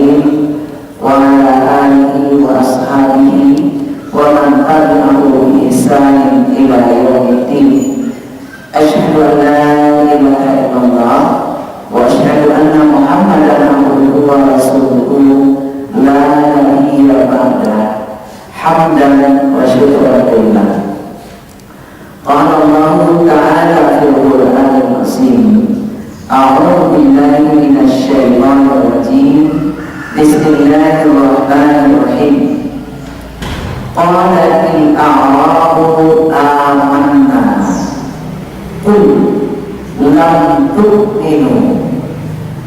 المرسلين وعلى آله وأصحابه ومن تبعه بإحسان إلى يوم الدين. أشهد أن لا إله إلا الله وأشهد أن محمدا عبده ورسوله لا نبي بعده حمدا وشكرا لله. قال الله تعالى في القرآن العظيم: أعوذ بالله من الشيطان الرجيم بسم الله الرحمن الرحيم. قالت الأعراب آمنا قل لم تؤمنوا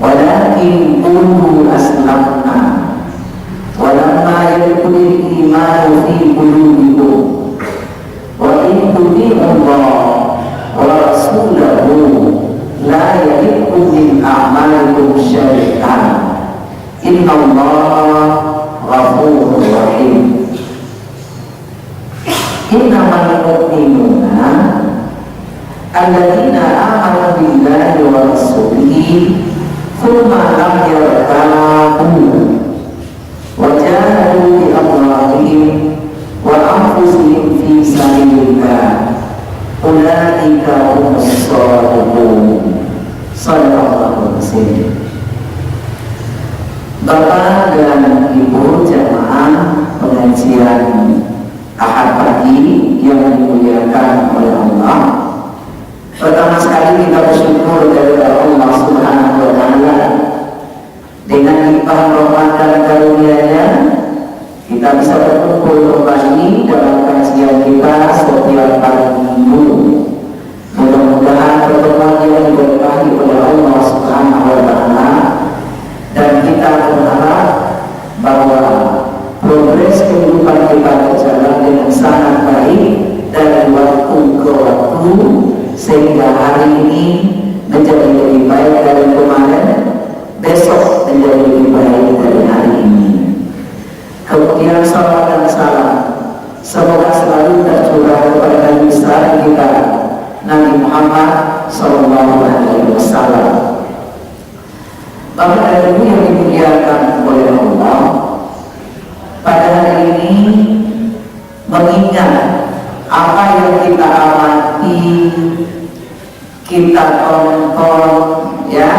ولكن قولوا أسلمنا ولما يدخل الإيمان في قلوبكم وإن تطيعوا الله ورسوله لا يلدكم من أعمالكم شيئا إن الله غفور رحيم. إنما المؤمنون الذين آمنوا بالله ورسوله ثم لم يرتابوا وجاهدوا بأموالهم وأنفسهم في سبيل الله أولئك هم الصادقون. Shallallahul Azim. Bapak dan Ibu jamaah pengajian Ahad pagi yang dimuliakan oleh Allah, pertama sekali kita bersyukur kepada Allah Subhanahu wa Ta'ala dengan limpah rahmat dan karunia-Nya kita bisa berkumpul kembali dalam kajian kita setiap hari Minggu. Mudah-mudahan pertemuan yang diberkahi oleh Allah Subhanahu wa Ta'ala, dan kita berharap bahwa progres kehidupan kita berjalan dengan sangat baik dari waktu ke waktu, sehingga hari ini menjadi lebih baik dari kemarin, besok menjadi lebih baik dari hari ini. Kemudian salam dan salam semoga selalu tercurah kepada Nabi besar kita, Nabi Muhammad Sallallahu Alaihi Wasallam. Bapak dan Ibu yang dimuliakan oleh Allah, pada hari ini mengingat apa yang kita amati, kita tonton, ya,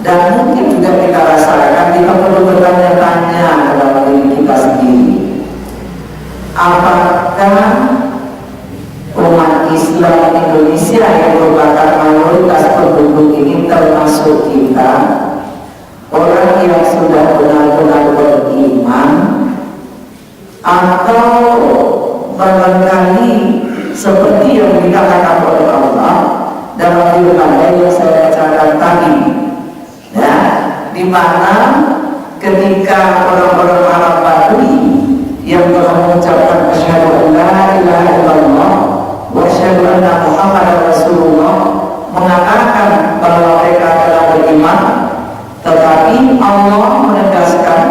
dan mungkin juga kita rasakan, kita perlu bertanya-tanya dalam diri kita sendiri. Apakah umat Islam Indonesia yang merupakan mayoritas penduduk ini termasuk kita, orang yang sudah benar-benar beriman, atau barangkali seperti yang dikatakan oleh Allah dalam firman yang saya bacakan tadi, ya, di mana ketika orang-orang Arab Badui yang telah mengucapkan asyhadu an la ilaha illallah wa asyhadu anna Muhammadar Rasulullah mengatakan bahwa mereka adalah beriman, tetapi Allah menegaskan,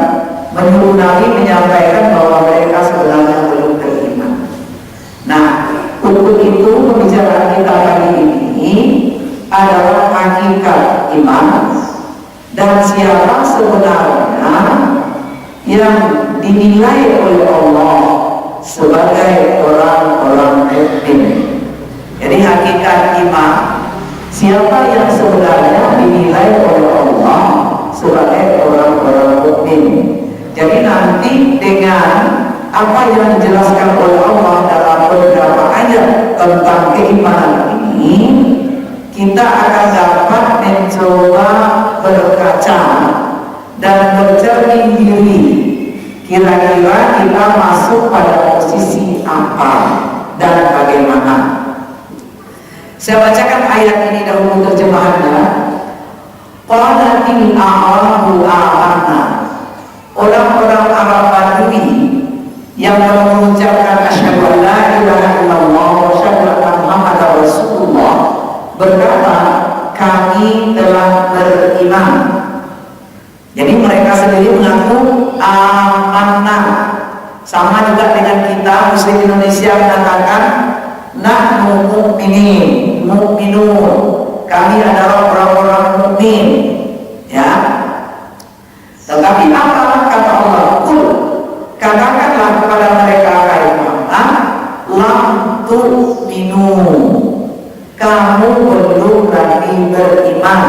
menyuruh Nabi menyampaikan bahwa mereka sebenarnya belum beriman. Nah, untuk itu pembicaraan kita kali ini adalah hakikat iman dan siapa sebenarnya yang dinilai oleh Allah sebagai orang-orang mukmin. Jadi hakikat iman, siapa yang sebenarnya dinilai oleh Allah sebagai orang-orang mukmin. Jadi nanti dengan apa yang dijelaskan oleh Allah dalam beberapa ayat tentang keimanan ini, kita akan dapat mencoba berkaca dan bercermin diri, kira-kira kita masuk pada posisi apa dan bagaimana. Saya bacakan ayat ini dahulu terjemahannya. Qalatil a'rabu amanna, orang-orang Arab Badui yang mengucapkan asyhadu an la ilaha illallah wa asyhadu anna Muhammadar Rasulullah berkata, kami telah beriman. Jadi mereka sendiri mengaku amanah. Sama juga dengan kita Muslim Indonesia mengatakan nahnu mu'minun, kami adalah orang-orang mukmin, ya. Tetapi apa tu'minu, kamu belum lagi beriman.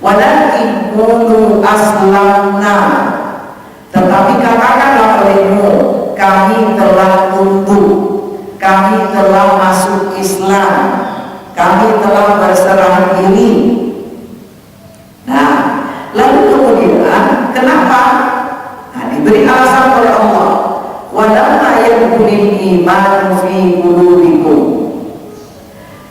Walakin qulu aslamna, tetapi katakanlah olehmu, kami telah tunduk, kami telah masuk Islam, kami telah berserah diri. Nah, lalu kemudian kenapa? Nah, diberi alasan oleh Allah, walamma yadkhulul iman fi qulubikum,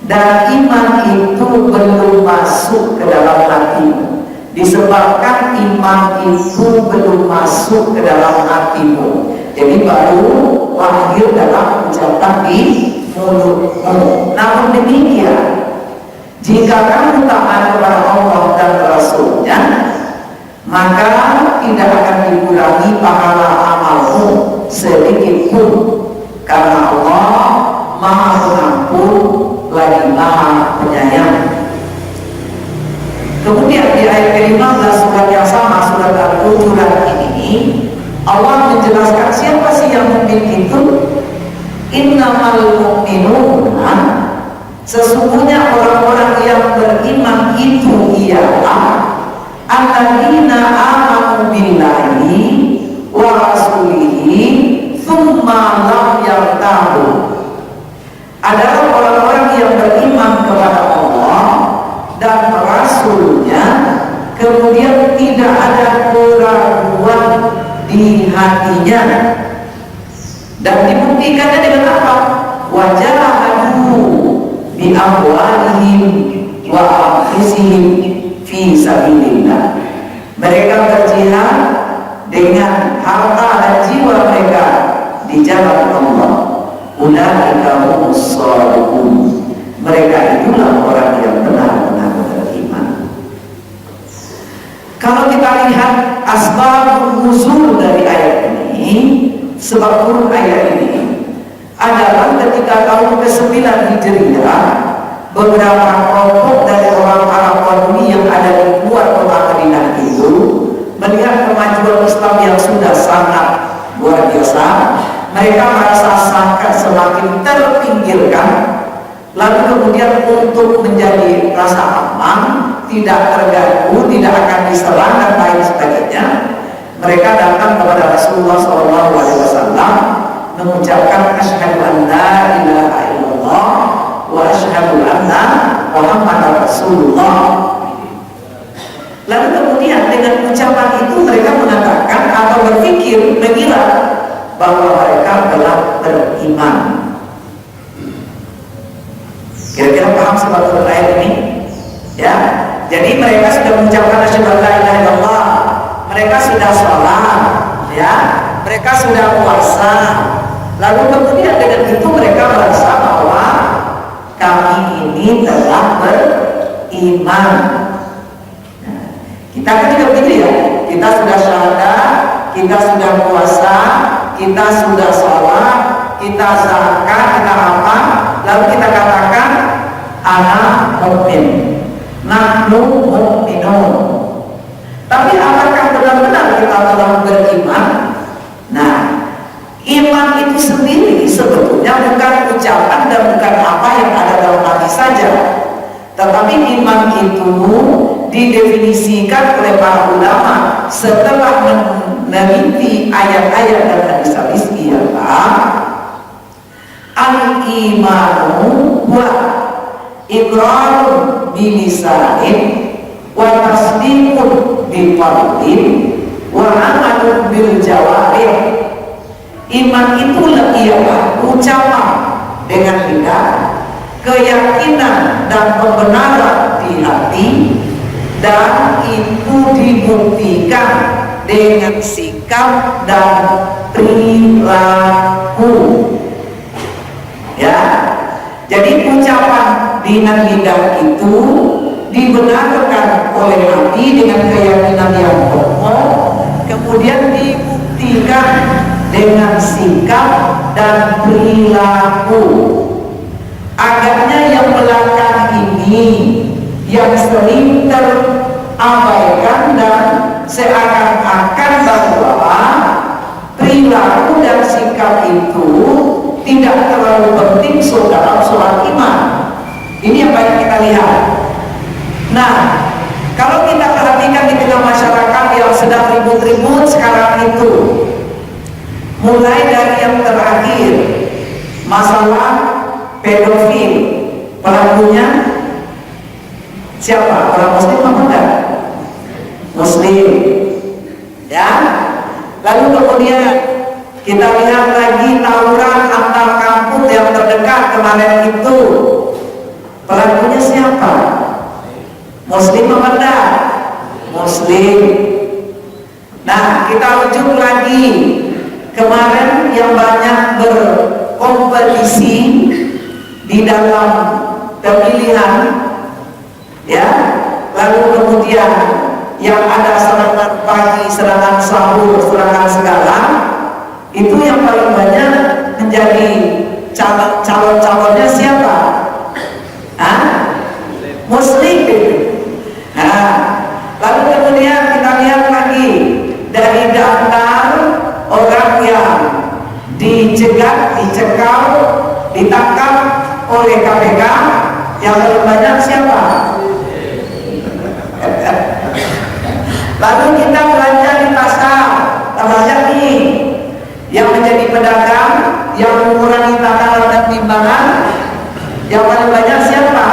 dan iman itu belum masuk ke dalam hatimu. Disebabkan iman itu belum masuk ke dalam hatimu, jadi baru lahir dalam ucapan di mulutmu. Namun demikian, jika kamu taat kepada Allah dan Rasulnya, maka tidak akan dikurangi pahala amalmu sedikit pun, karena Allah Maha Pengampun lagi Maha Penyayang. Kemudian di ayat ke-15 surat yang sama, surat Al-Hujurat ini, Allah menjelaskan siapa sih yang mukmin itu. Innamal mu'minuna, sesungguhnya orang-orang yang beriman itu ialah alladzina amanu billahi wa rasulihi tsumma lam yartabu, adalah orang-orang yang beriman kepada Allah dan Rasulnya, kemudian tidak ada keraguan di hatinya, dan dibuktikannya dengan apa? Wajahadu bi amwalihim wa anfusihim fi sabilillah, mereka berjihad dengan harta dan jiwa mereka di jalan Allah. Ulaika humus shadiqun, mereka itulah orang yang benar-benar beriman. Kalau kita lihat asbabun nuzul dari ayat ini, sebab turun ayat ini adalah ketika tahun ke-9 Hijriah, beberapa kelompok dari orang Arab Badui yang ada di luar kota Madinah itu melihat kemajuan Islam yang sudah sangat luar biasa, mereka merasa sangat semakin terpinggirkan. Lalu kemudian untuk menjadi rasa aman, tidak terganggu, tidak akan diserang dan lain sebagainya, mereka datang kepada Rasulullah SAW mengucapkan asyhadu an la ilaha illallah wa asyhadu anna Muhammadar Rasulullah. Lalu kemudian dengan ucapan itu mereka mengatakan atau berpikir, mengira bahwa mereka telah beriman. Kira-kira paham sebab ayat ini? Ya, jadi mereka sudah mengucapkan asyhadu an la ilaha illallah, mereka sudah sholat, ya, mereka sudah puasa. Lalu kemudian dengan itu mereka merasa bahwa kami ini telah beriman. Nah, kita kan juga begitu ya, kita sudah syahadat, kita sudah puasa, kita sudah sholat, kita zakat, kita apa, lalu kita katakan ana mukmin, nahnu mu'minun. Tapi apakah benar-benar kita telah beriman? Nah, iman itu sendiri sebetulnya bukan ucapan dan bukan apa yang ada dalam hati saja, tetapi iman itu didefinisikan oleh para ulama setelah meneliti ayat-ayat dan hadis-hadis ialah al-imanu wa iqrarun bilisanin wa tasdiqun biqalbin wa amalun bil jawarih. Iman itu ialah ucapan dengan lidah, keyakinan dan pembenaran di hati, dan itu dibuktikan dengan sikap dan perilaku. Ya, jadi ucapan dengan lidah itu dibenarkan oleh hati dengan keyakinan yang kokoh, kemudian dibuktikan dengan sikap dan perilaku. Agaknya yang belakang ini yang sering terabaikan dan seakan-akan bahwa perilaku dan sikap itu tidak terlalu penting dalam soal iman. Ini yang banyak kita lihat. Nah, kalau kita perhatikan di tengah masyarakat yang sedang ribut-ribut sekarang itu, mulai dari yang terakhir, masalah pedofil, pelakunya siapa? Orang Muslim apa enggak? Muslim, ya. Lalu kemudian kita lihat lagi tawuran antar kampus yang terdekat kemarin itu, pelakunya siapa? Muslim apa enggak? Muslim. Nah, kita rujuk lagi kemarin yang banyak berkompetisi di dalam pemilihan, ya. Lalu kemudian yang ada serangan pagi, serangan sahur, serangan segala, itu yang paling banyak menjadi calon-calonnya siapa? Hah? Muslim. Nah, lalu kemudian kita lihat lagi dari daftar orang yang dicegat, dicekal, ditangkap oleh KPK, yang paling banyak siapa? Lalu kita belanja di pasar, kita belanja nih, yang menjadi pedagang, yang mengurangi takaran dan timbangan, yang paling banyak siapa?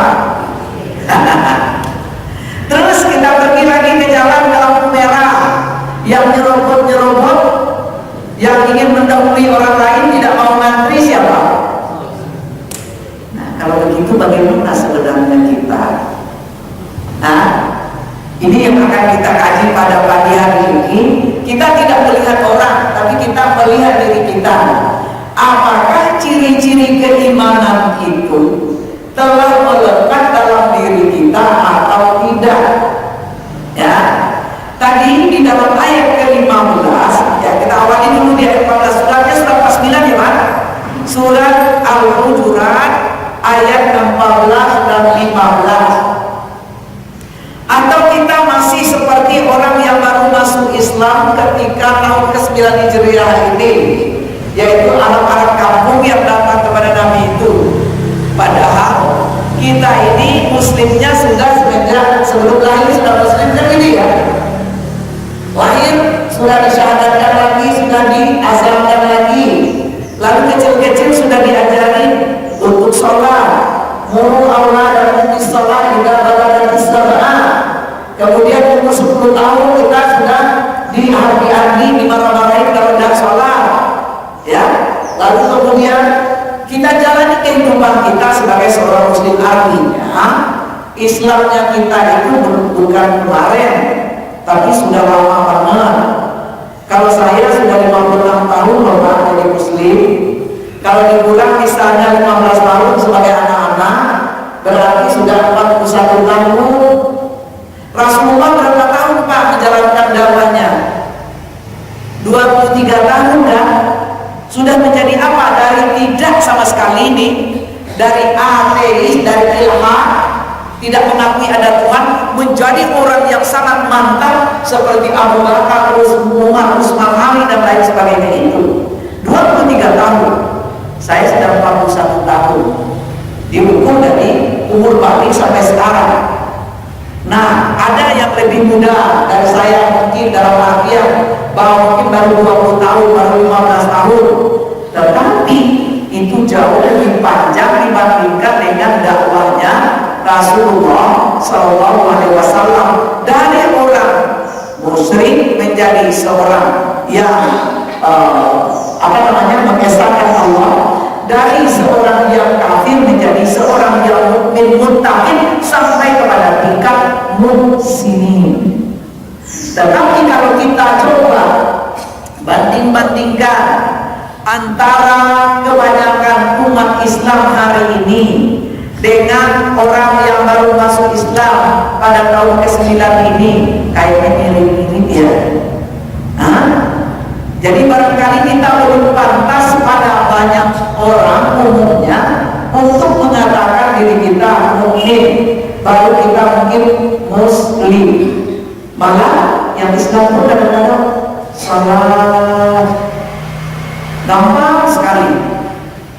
Terus kita pergi lagi ke jalan lampu merah, yang nyerobot-nyerobot, yang ingin mendahului orang lain, tidak mau ngantri, siapa? Nah, kalau begitu bagaimana sebenarnya kita? Nah, ini yang akan kita kaji pada pagi hari ini. Kita tidak melihat orang, tapi kita melihat diri kita. Apakah ciri-ciri keimanan itu telah melekat dalam diri kita atau tidak? Ya, tadi di dalam ayat ke-15, ya kita awali dulu di ayat 14. Suratnya surat 9 ya Pak. Surat Al-Hujurat ayat 14 dan 15. Atau kita masih seperti orang yang baru masuk Islam ketika tahun ke-9 Hijriah ini, yaitu anak-anak kampung yang datang kepada Nabi itu. Padahal kita ini muslimnya sudah semenjak sebelum lahir sudah muslim kan ini ya. Lahir sudah disyahadatkan lagi, sudah diazamkan lagi. Lalu kecil-kecil sudah diajarin untuk sholat. Muru Allah dan mumis sholat juga baladan istaba'ah. Kemudian umur 10 tahun kita sudah dihargi-hargi, dimarah-marahin kalau tidak sholat, ya. Lalu kemudian kita jalani kehidupan kita sebagai seorang muslim. Artinya Islamnya kita itu bukan kemarin, tapi sudah lama banget. Kalau saya sudah 56 tahun loh Pak jadi muslim. Kalau dibilang misalnya 15 tahun sebagai anak-anak, berarti sudah 41 tahun. Rasulullah berapa tahun Pak menjalankan dakwahnya? 23 tahun dah. Sudah menjadi apa? Dari tidak sama sekali ini, dari ateis, dari ilhad, tidak mengakui ada Tuhan, menjadi orang yang sangat mantap seperti Abu Bakar, Umar, Utsman, Ali dan lain sebagainya itu. 23 tahun. Saya sudah 41 tahun. Diukur dari umur balik sampai sekarang. Nah, ada yang lebih muda dari saya mungkin dalam artian bahwa mungkin baru 20 tahun, baru 15 tahun. Tetapi itu jauh lebih panjang dibandingkan dengan dakwahnya Rasulullah SAW. Dari orang musyrik menjadi seorang yang mengesahkan Allah, dari seorang yang kafir menjadi seorang yang mukmin muttaqin sampai kepada tingkat muslimin. Tetapi kalau kita coba banding-bandingkan antara kebanyakan umat Islam hari ini dengan orang yang baru masuk Islam pada tahun ke-9 ini, kayaknya mirip-mirip ya. Jadi barangkali kita belum pantas pada banyak orang umumnya untuk mengatakan diri kita mukmin, baru kita mungkin muslim. Malah yang Islam pun kadang-kadang salah gampang sekali.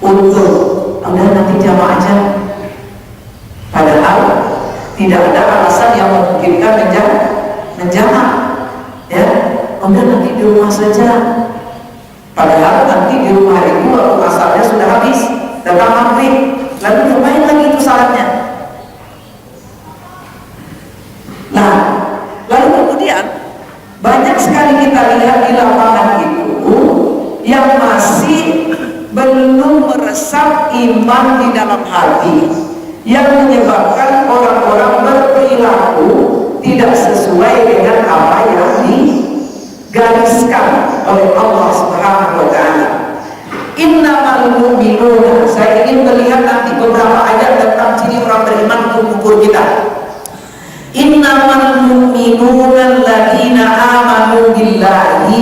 untuk udah nanti jamaah aja, padahal tidak ada alasan yang memungkinkan menjamaah, ya udah nanti di rumah saja, padahal nanti di rumah itu waktu asalnya sudah habis, datang maghrib, lalu ngapain lagi itu salatnya? Nah, lalu kemudian banyak sekali kita lihat di lapangan itu yang masih belum meresap iman di dalam hati, yang menyebabkan orang-orang berperilaku tidak sesuai dengan apa yang digariskan oleh Allah Subhanahu wa Ta'ala. Innamal mu'minuna, saya ingin melihat nanti beberapa ayat tentang ciri orang beriman untuk mengukur kita. Innamal mu'minuna alladziina aamanu billahi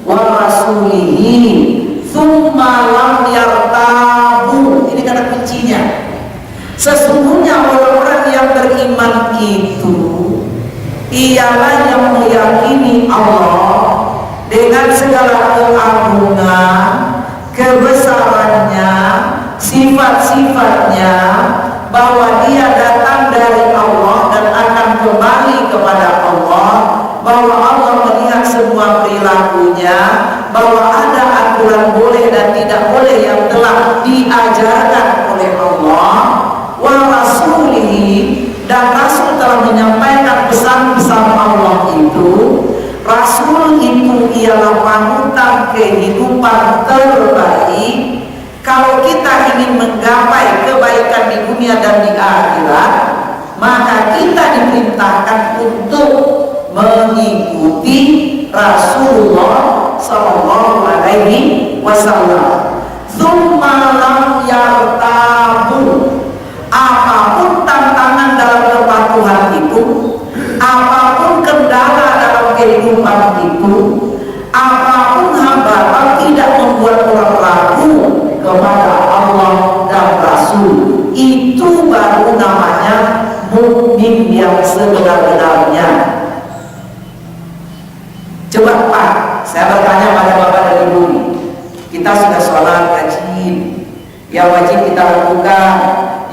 wa rasulihi tsumma lam yartabu. Ini kata kuncinya. Sesungguhnya orang-orang yang beriman itu ialah yang meyakini Allah dengan segala keagungan, kebesarannya, sifat-sifatnya, bahwa dia datang dari Allah dan akan kembali kepada Allah, bahwa Allah melihat semua perilakunya, bahwa ada aturan boleh dan tidak boleh yang telah diajarkan oleh Allah, wa rasulihi, dan Rasul telah menyampaikan pesan-pesan Allah itu. Rasul itu ialah panutan kehidupan terbaik. Kalau kita ingin menggapai kebaikan di dunia dan di akhirat, maka kita diperintahkan untuk mengikuti Rasulullah Sallallahu Alaihi Wasallam. Tsumma lam yartabu, apapun tantangan dalam kepatuhan itu, apapun kendala dalam kehidupan itu, apapun hambatan tidak membuat orang ragu kepada Allah dan Rasul, itu baru namanya mukmin yang sebenar-benarnya. Coba Pak, saya bertanya pada Bapak dan Ibu, kita sudah sholat rajin, yang wajib kita lakukan,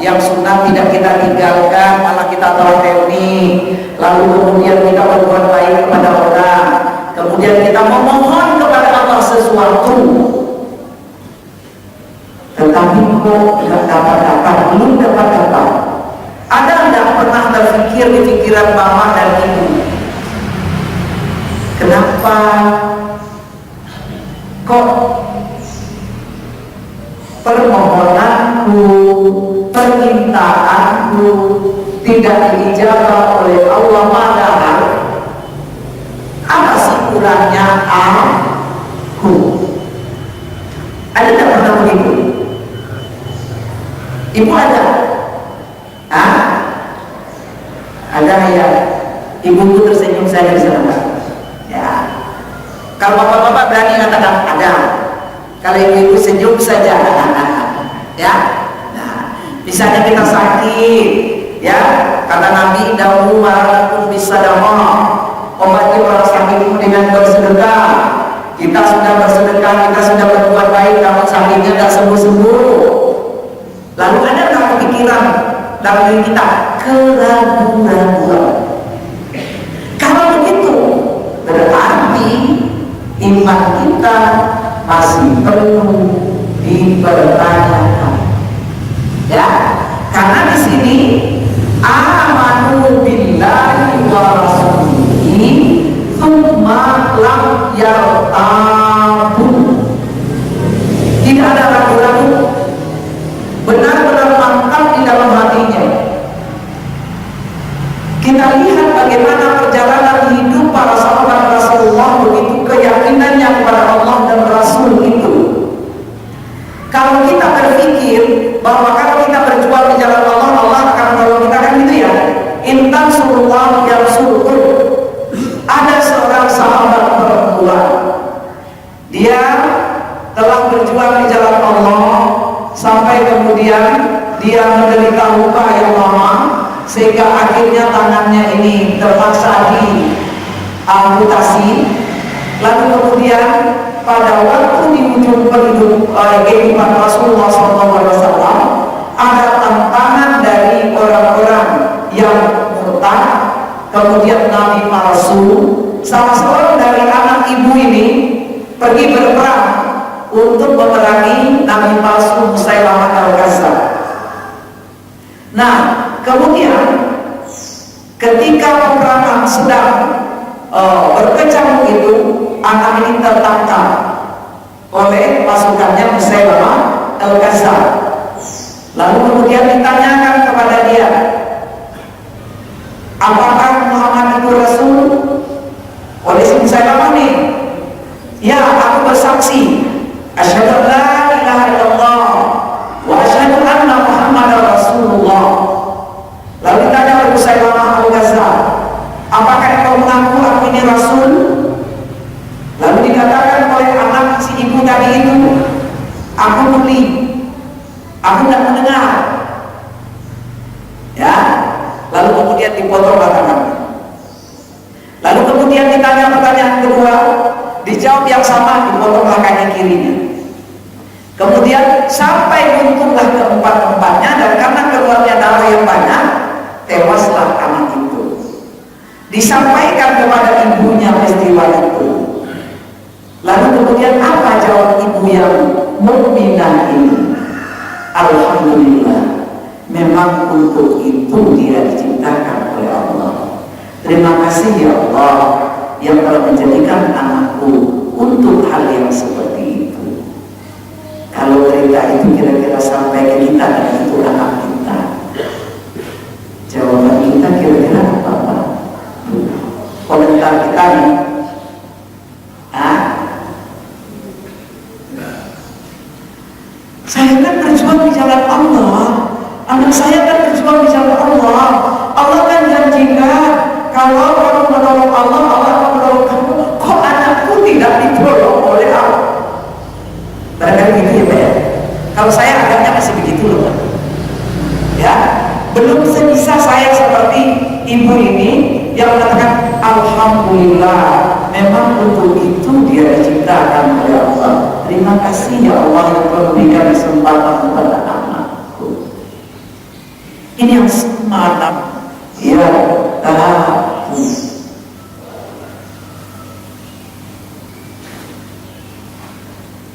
yang sunnah tidak kita tinggalkan, malah kita tarawih, lalu kemudian kita berbuat baik kepada orang, kemudian kita memohon kepada Allah sesuatu, tetapi kok tidak dapat, belum dapat. Ada tidak pernah terfikir di pikiran Bapak dan Ibu, kenapa kok permohonanku, permintaanku tidak diijabah oleh Allah, padahal apa sih kurangnya aku? Ada tidak pernah begitu? Ibu ada? Ada ya? Ibu itu tersenyum saya di sana. Ya. Kalau bapak-bapak berani katakan ada. Kalau ibu senyum saja. Ya. Nah, misalnya kita sakit, ya, kata Nabi dahulu walaupun bisa obati orang sakit itu dengan bersedekah. Kita sudah bersedekah, kita sudah berbuat baik, namun sakitnya tidak sembuh-sembuh. Lalu ada nggak kepikiran dalam diri kita keraguan-raguan? Kalau begitu berarti iman kita masih perlu dipertanyakan, ya, karena di sini amanu billahi wa rasulihi tsumma lam yartabu, tidak ada ragu-ragu, benar-benar mantap di dalam hatinya. Kita lihat bagaimana perjalanan hidup para sahabat Rasulullah, begitu keyakinannya kepada Allah dan Rasul itu. Kalau kita berpikir bahwa kalau kita berjuang di jalan Allah, Allah akan menolong kita, kan gitu ya. Intan surullah yang surul. Ada seorang sahabat perempuan, dia telah berjuang di jalan Allah sampai kemudian dia menderita luka yang lama, sehingga akhirnya tangannya ini terpaksa diamputasi. Lalu kemudian pada waktu di ujung kehidupan Rasulullah SAW ada tantangan dari orang-orang yang murtad, kemudian nabi palsu. Salah seorang dari anak ibu ini pergi berperang untuk memerangi nabi palsu Musailamah al-Kadzdzab. Nah, kemudian ketika peperangan sedang berkecamuk itu, anak ini tertangkap oleh pasukannya Musailamah al-Kadzdzab. Lalu kemudian ditanyakan kepada dia, apakah Muhammad itu Rasul? Oleh si Musailamah nih, ya, aku bersaksi, asyhadu an la ilaha illallah wa asyhadu anna Muhammadar Rasulullah. Lalu ditanya oleh Musailamah al-Kadzdzab, apakah kau mengaku aku ini Rasul? Lalu dikatakan oleh anak si ibu tadi itu, aku tuli, aku tidak mendengar. Ya, lalu kemudian dipotong tangannya. Lalu kemudian ditanya pertanyaan kedua, dijawab yang sama, dipotonglah kaki kirinya. Kemudian sampai buntutlah keempat-empatnya, dan karena keluarnya darah yang banyak, tewaslah anak itu. Disampaikan kepada ibunya peristiwa itu. Lalu kemudian apa jawab ibu yang mukminah ini? Alhamdulillah, memang untuk itu dia diciptakan oleh Allah. Terima kasih ya Allah yang telah menjadikan anakku untuk hal yang seperti itu. Kalau cerita itu kira-kira sampai ke kita dan itu anak kita, jawaban kita kira-kira apa Pak? Komentar kita nih, saya kan berjuang di jalan Allah, anak saya kan berjuang di jalan Allah. Allah kan janjikan kalau kamu menolong Allah, Allah akan menolong kamu. Kok anakku tidak ditolong oleh Allah? Barangkali gitu ya Pak ya. Kalau saya agaknya masih begitu loh Pak. Ya, belum sebisa saya seperti ibu ini yang mengatakan alhamdulillah, memang untuk itu dia diciptakan oleh Allah. Terima kasih ya Allah yang memberikan kesempatan kepada anakku. Ini yang semalam ya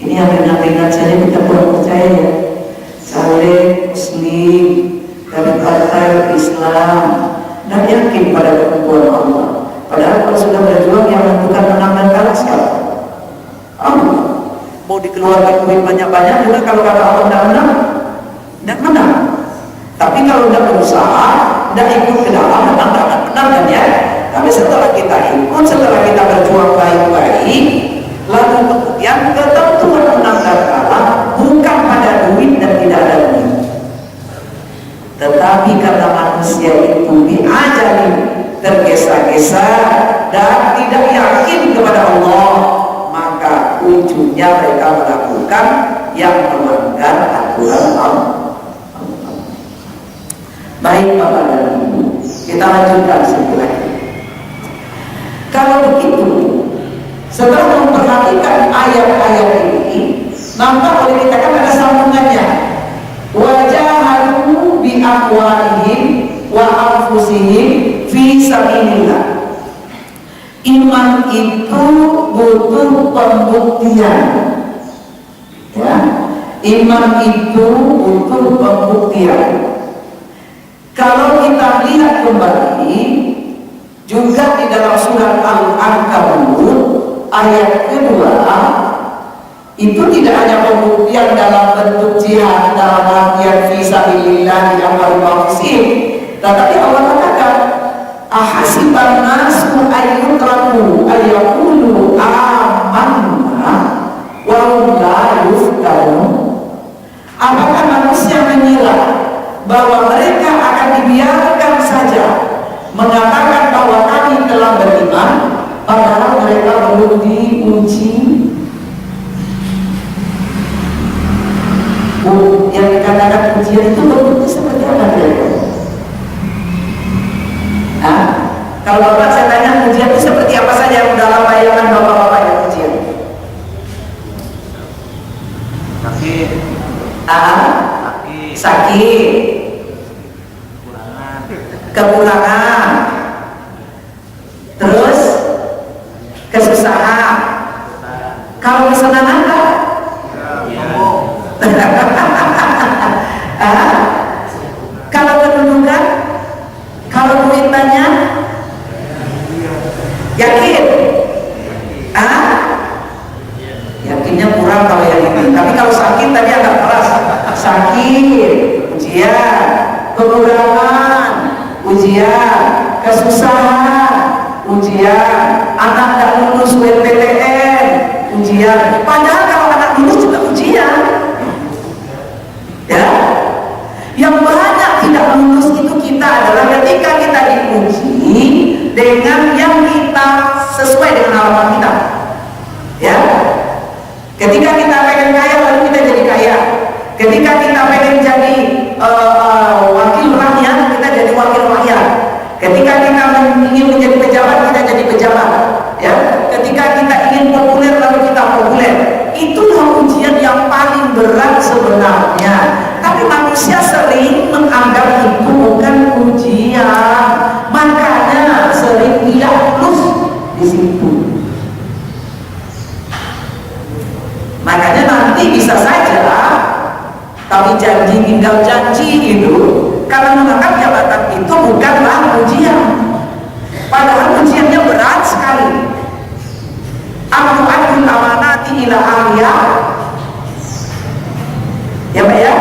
ini yang ringan-ringan saja kita kurang percaya ya. Saleh Muslim dari partai Islam dan yakin pada kemampuan Allah. Padahal kalau sudah berjuang yang menentukan menang dan kalah siapa? Allah. Mau dikeluarkan duit banyak-banyak juga kalau kata Allah tidak menang. Tapi kalau tidak berusaha, tidak ikut ke dalam, menang kan ya. Tapi setelah kita ikut, setelah kita berjuang baik-baik, lalu kemudian ketentuan menang dan kalah bukan pada duit dan tidak ada duit, tetapi karena manusia itu diajari tergesa-gesa dan tidak yakin kepada Allah, maka ujungnya mereka melakukan yang melanggar aturan Allah. Baik Bapak dan Ibu, kita lanjutkan sedikit lagi. Kalau begitu, setelah memperhatikan ayat-ayat ini, nampak oleh kita kan ada sambungannya. Wajahadu bi aqwalihim wa anfusihim fi sabilillah. Iman itu butuh pembuktian. Ya, iman itu butuh pembuktian. Kalau kita lihat kembali juga di dalam surat Al-Ankabut ayat kedua, itu tidak hanya pembuktian dalam bentuk jihad dalam artian fisabilillah yang bermaksud, tetapi Allah katakan ahasiban nasu ayyutraku ayyaqulu amanna wa hum la yuftanun. Apakah manusia mengira bahwa mereka akan dibiarkan saja mengatakan bahwa kami telah beriman padahal mereka belum diuji? Yang dikatakan ujian itu bentuknya seperti apa kira-kira? Kalau Bapak saya tanya ujian itu seperti apa saja yang dalam bayangan Bapak-Bapak yang ujian? sakit, kekurangan, terus kesusahan. Kalau kesenangan apa? Kalau kedudukan, kalau duit banyak, yakin? Yakinnya kurang kalau yang ini. Tapi kalau sakit tadi agak keras. Sakit, ujian, kekurangan, ujian, kesusahan, ujian, anak tak lulus UMPTN, ujian. Padahal kalau anak lulus juga ujian. Ya, yang banyak tidak lulus itu kita adalah ketika kita diuji dengan yang kita sesuai dengan harapan kita. Ya, ketika kita pengen kaya lalu kita jadi kaya. Ketika kita pengen jadi wakil rakyat, kita jadi wakil rakyat. Ketika kita ingin menjadi pejabat, kita jadi pejabat. Ya, ketika kita ingin populer lalu kita populer. Itulah ujian yang paling berat sebenarnya. Tapi manusia sering menganggap itu bukan ujian, makanya sering tidak lulus di situ. Makanya nanti bisa saja kami janji tinggal janji itu, karena menganggap jabatan itu bukanlah ujian, padahal ujiannya berat sekali. Al-Quranul amanati ila aliyah, ya Pak ya.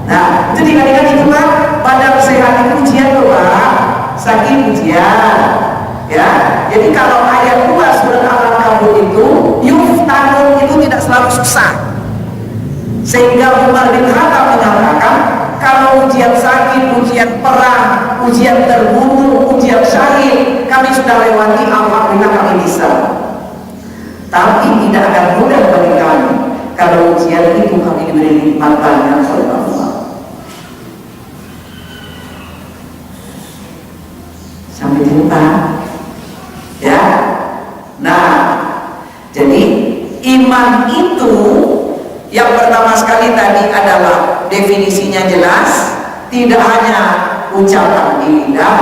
Nah, itu dikatakan itu Pak, badan sehat itu ujian loh Pak, sakit ujian. Ya, jadi kalau ayat 2 surat Al-Ankabut itu yuftanun itu tidak selalu susah. Sehingga Umar bin Khattab mengatakan kalau ujian sakit, ujian perang, ujian terbunuh, ujian syahid kami sudah lewati, alhamdulillah kami bisa. Tapi tidak akan mudah bagi kami kalau ujian itu kami diberi nikmat banyak oleh Allah. Sampai jumpa. Ya. Nah, jadi iman itu yang pertama sekali tadi adalah definisinya jelas, tidak hanya ucapan di lidah,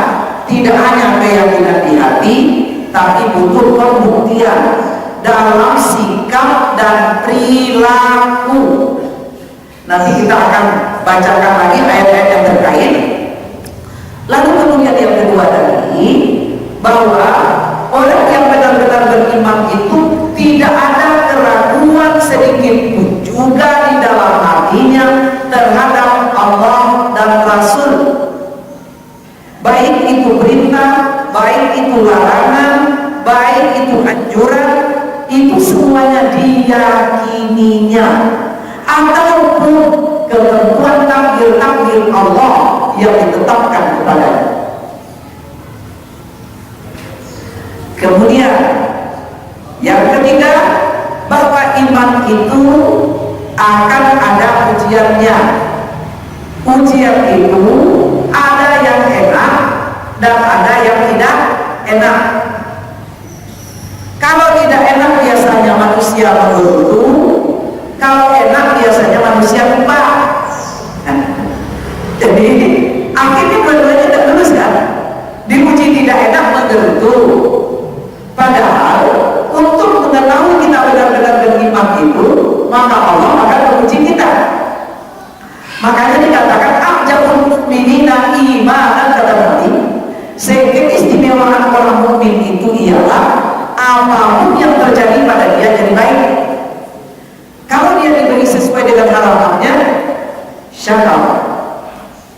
tidak hanya keyakinan di hati, tapi butuh pembuktian dalam sikap dan perilaku. Nanti kita akan bacakan lagi ayat-ayat yang terkait. Lalu kemudian yang kedua tadi, bahwa orang yang benar-benar beriman itu tidak ada keraguan sedikit pun juga di dalam hatinya terhadap Allah dan Rasul. Baik itu perintah, baik itu larangan, baik itu anjuran, itu semuanya diyakininya, ataupun ketentuan takdir Allah yang ditetapkan kepadanya. Kemudian yang ketiga, bahwa iman itu akan ada ujiannya. Ujian itu ada yang enak dan ada yang tidak enak. Kalau tidak enak biasanya manusia mengeluh, kalau enak biasanya manusia lupa. Jadi akhirnya dua-duanya tidak lulus kan? Diuji tidak enak menggerutu. Padahal untuk mengetahui kita benar-benar beriman itu, maka Allah akan menguji kita. Makanya dikatakan ajabul mukminina imanan, kata Nabi. Sehingga keistimewaan orang mukmin itu ialah apapun yang terjadi pada dia jadi baik. Kalau dia diberi sesuai dengan harapannya, syakar,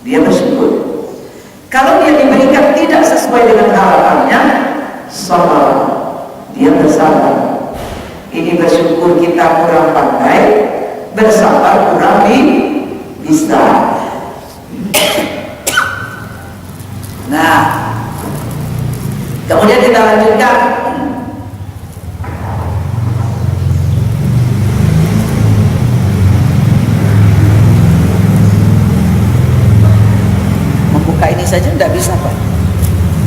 dia bersyukur. Kalau dia diberikan tidak sesuai dengan harapannya, sabar, dia bersabar. Ini bersyukur kita kurang pandai, bersabar kurang bisa. Nah, kemudian kita lanjutkan. Membuka ini saja tidak bisa Pak.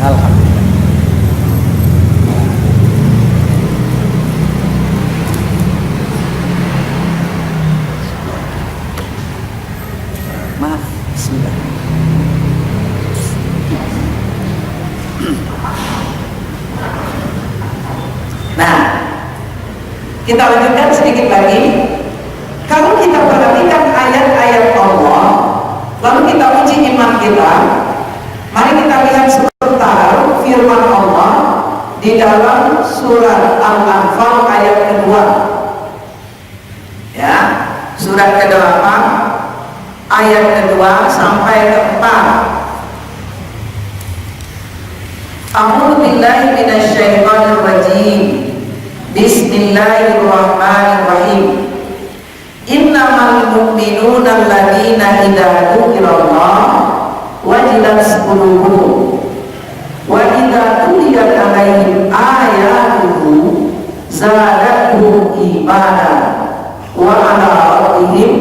Alhamdulillah. Maaf, sudah. Nah, kita lanjutkan sedikit lagi. Kalau kita perhatikan ayat-ayat Allah, lalu kita uji iman kita, mari kita lihat sebentar firman Allah di dalam surat Al-Anfal ayat kedua. Ya, surat ke-8 ayat kedua sampai ke-4. A'udzu billahi minasyaitonir rajim. Bismillahirrahmanirrahim. Innamal mu'minuna alladzina idza dzukirallah wajilat qulubuhum wa idza tuliyat 'alaihim ayatuhu zadatuhum imanan wa 'ala rabbihim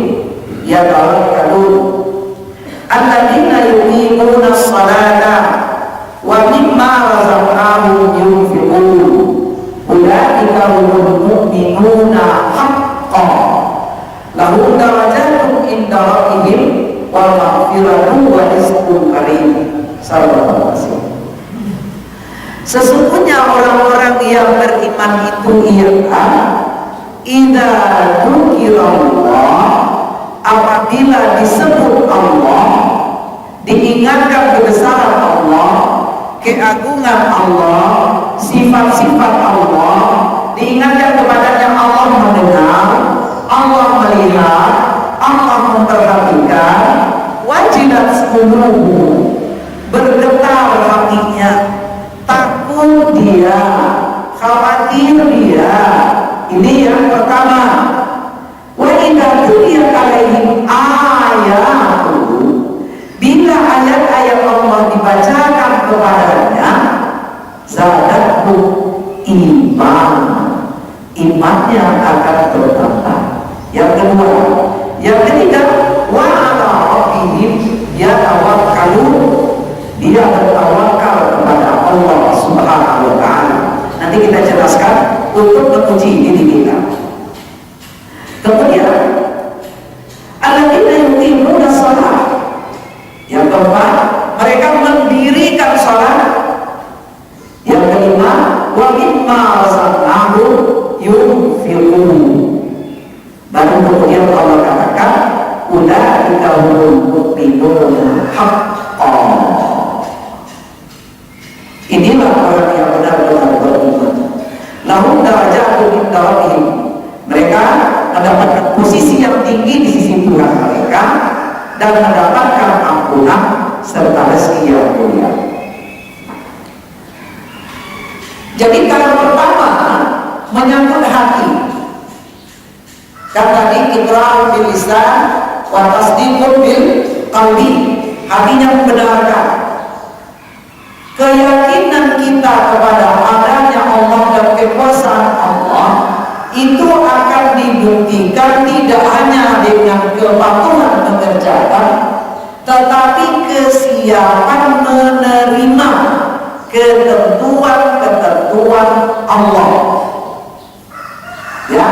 yatawakkalun. Alladzina yuqimuna as-salata wa mimma razaqnahum yunfiqun. Ulaika humul mu'minuna haqqan lahum darajatun inda rabbihim wa maghfiratun wa rizqun karim. Sallallahu alaihi wasallam. Sesungguhnya orang-orang yang beriman itu ialah idza dzukirallah, apabila disebut Allah, diingatkan kebesaran Allah, keagungan Allah, sifat-sifat Allah, diingatkan kepadanya Allah mendengar, Allah melihat, Allah memperhatikan, wajilat qulubuhum, bergetar hatinya, takut dia, khawatir dia. Ini yang pertama. Wa idza tuliyat 'alaihim ayatuhu, bila ayat-ayat Allah dibacakan kepadanya, zadatuhum iman, imannya akan bertambah. Yang kedua, yang ketiga, wa 'ala rabbihim yatawakkalun, dia bertawakal kepada Allah Subhanahu wa taala. Nanti kita jelaskan untuk menguji diri kita. Kemudian, alladzina yuqimuna shalah, yang keempat, mereka mendirikan salat. Yang kelima, wa mimma razaqnahum yunfiqun. Baru kemudian Allah katakan, ulaika humul mu'minuna haqqan. Inilah orang yang benar-benar beriman. Lahum darajatun inda rabbihim, mereka mendapatkan posisi yang tinggi di sisi Tuhan mereka dan mendapatkan ampunan serta rezeki yang mulia. Jadi kalau pertama menyangkut hati, kan tadi iqrar bil lisan wa tasdiqun bil qalbi, hatinya membenarkan. Keyakinan kita kepada adanya Allah dan kekuasaan Allah itu akan dibuktikan tidak hanya dengan kepatuhan mengerjakan, tetapi kesiapan menerima ketentuan-ketentuan Allah. Ya,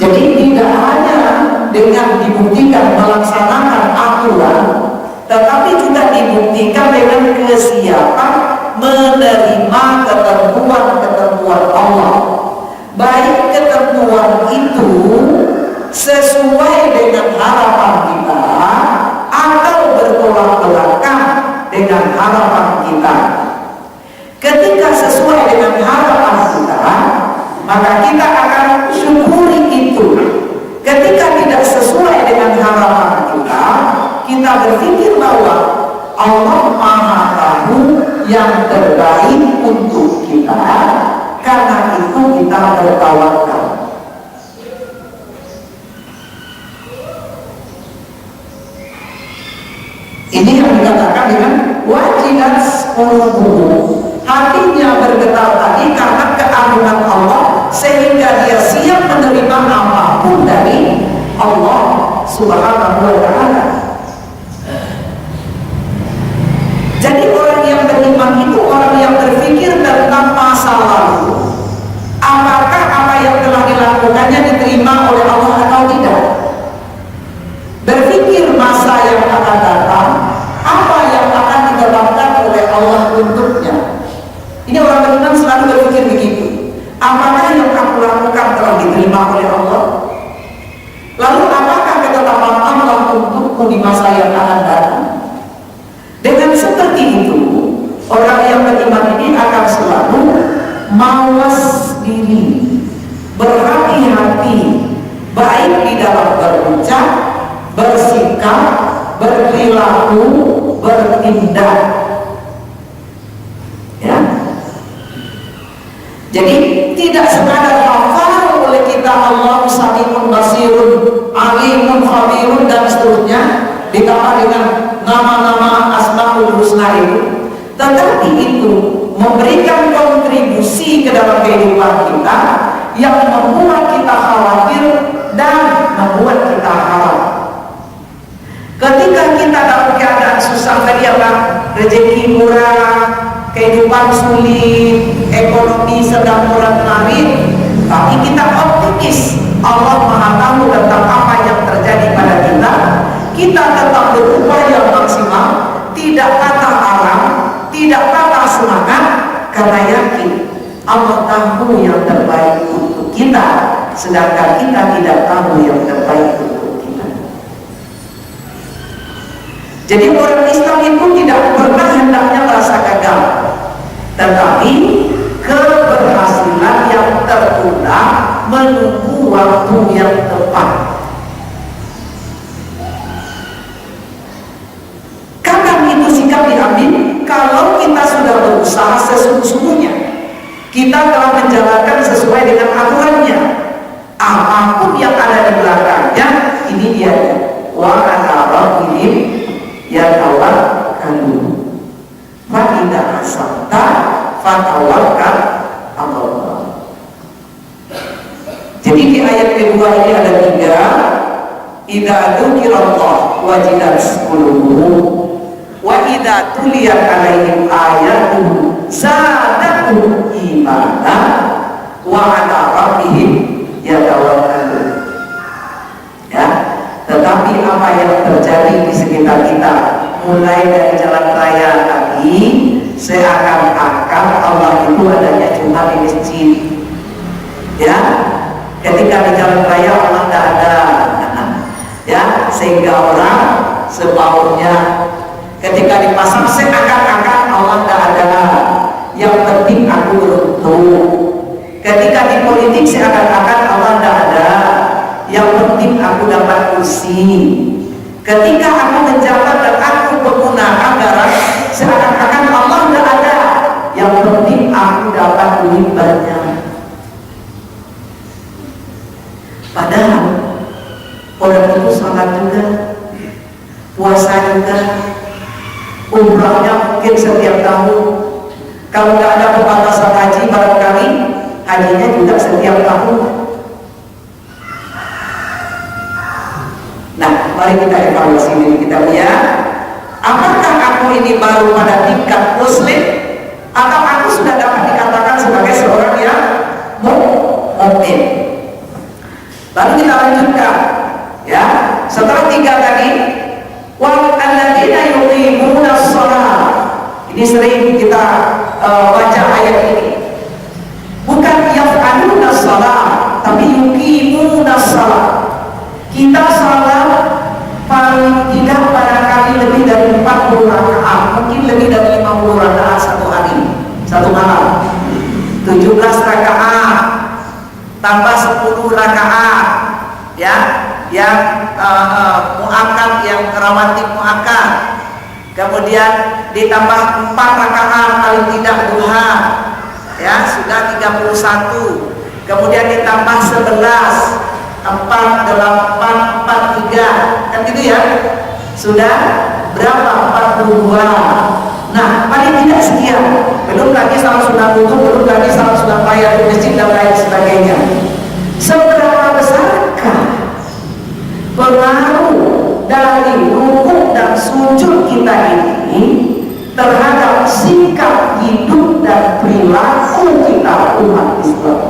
jadi tidak hanya dengan dibuktikan melaksanakan aturan, tetapi juga dibuktikan dengan kesiapan menerima ketentuan-ketentuan Allah. Baik ketentuan itu sesuai dengan harapan kita atau bertolak belakang dengan harapan kita. Ketika sesuai dengan harapan kita, maka kita akan syukuri itu. Ketika tidak sesuai dengan harapan kita, kita berpikir bahwa Allah Maha Tahu yang terbaik untuk kita. Karena itu kita bertawakal. Ini yang dikatakan dengan wajilat qulubuhum, hatinya bergetar tadi karena keagungan Allah, sehingga dia siap menerima apapun dari Allah Subhanahu wa taala. Jadi orang yang beriman itu orang yang berpikir tentang masa lalu. Apakah apa yang telah dilakukannya diterima oleh Allah atau tidak? Berpikir di masa yang akan datang. Dengan seperti itu, orang yang beriman ini akan selalu mawas diri, berhati-hati, baik di dalam berucap, bersikap, berperilaku, bertindak. Ya. Jadi tidak sekadar hafal oleh kita Allah Sami'un Basirun, Alimun Khabirun dan seterusnya, ditambah dengan nama-nama Asmaul Husna itu, tetapi itu memberikan kontribusi ke dalam kehidupan kita yang membuat kita khawatir dan membuat kita harap. Ketika kita dalam keadaan susah tadi apa? Rezeki murah, kehidupan sulit, ekonomi sedang murah-marit, tapi kita optimis Allah Maha tahu tentang apa yang terjadi pada kita. Kita tetap berupaya maksimal, tidak patah arang, tidak patah semangat, karena yakin Allah tahu yang terbaik untuk kita, sedangkan kita tidak tahu yang terbaik untuk kita. Jadi orang Islam itu tidak pernah hendaknya merasa gagal, tetapi keberhasilan yang tertunda menunggu waktu yang tepat. Kapan itu sikap diambil? Kalau kita sudah berusaha sesungguh-sungguhnya, kita telah menjalankan sesuai dengan aturannya. Apapun yang ada di belakangnya, ini dia. Wa ana rabbihim yatawakkalu. Fa idza asabta fatawakkal Allah. Jadi di ayat kedua ini ada 3. Idza dzukirallah wajilat qulubuhum wa idza tuliyat alaihim ayatuhu zadatuhum imana wa ala rabbihim yatawakkalun. Ya, tetapi apa yang terjadi di sekitar kita, mulai dari jalan raya tadi, seakan-akan Allah itu adanya cuma di masjid. Ya, ketika di jalan raya Allah tidak ada, ya, sehingga orang sebaunya. Ketika di pasar seakan-akan Allah tidak ada, yang penting aku beruntung. Ketika di politik seakan-akan Allah tidak ada, yang penting aku dapat kursi. Ketika aku menjabat dan aku pengguna anggaran, seakan-akan Allah tidak ada, yang penting aku dapat duit banyak. Padahal orang itu sholat juga, puasa juga, umrahnya mungkin setiap tahun. Kalau tidak ada pembatasan haji, barangkali hajinya juga setiap tahun. Nah, mari kita evaluasi diri kita, ya. Apakah aku ini baru pada tingkat muslim, atau aku sudah dapat dikatakan sebagai seorang yang mukmin? Lalu kita lanjutkan, ya. Setelah 3 tadi, wal alladzina yuqimuna shalah. Ini sering kita baca ayat ini. Bukan yaf'aluna shalah, tapi yuqimuna shalah. Kita salat paling tidak barangkali lebih dari 40 rakaat, mungkin lebih dari 50 rakaat satu hari, satu malam. 17 rakaat tambah 10 rakaat, ya, yang muakkad, yang rawatib muakkad. Kemudian ditambah 4 rakaat paling tidak duha, ya, sudah 31. Kemudian ditambah 11, 4, 8, 4, 3, kan gitu ya, sudah berapa? 42. Nah, paling tidak sekian, belum lagi salat sunat wudu, belum lagi salat sunat tahiyatul masjid dan lain sebagainya. Seberapa besarkah pengaruh dari rukuk dan sujud kita ini terhadap sikap hidup dan perilaku kita umat Islam?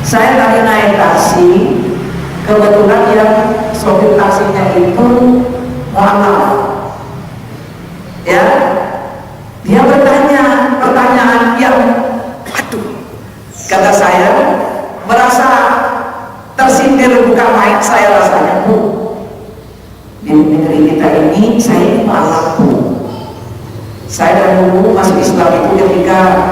Saya tadi naik taksi, kebetulan yang sopir taksinya itu mualaf, ya. Dia bertanya pertanyaan yang, aduh, kata saya merasa dia buka mic, saya rasanya Bu, di negeri kita ini saya malah Bu, saya dan dulu masuk Islam itu ketika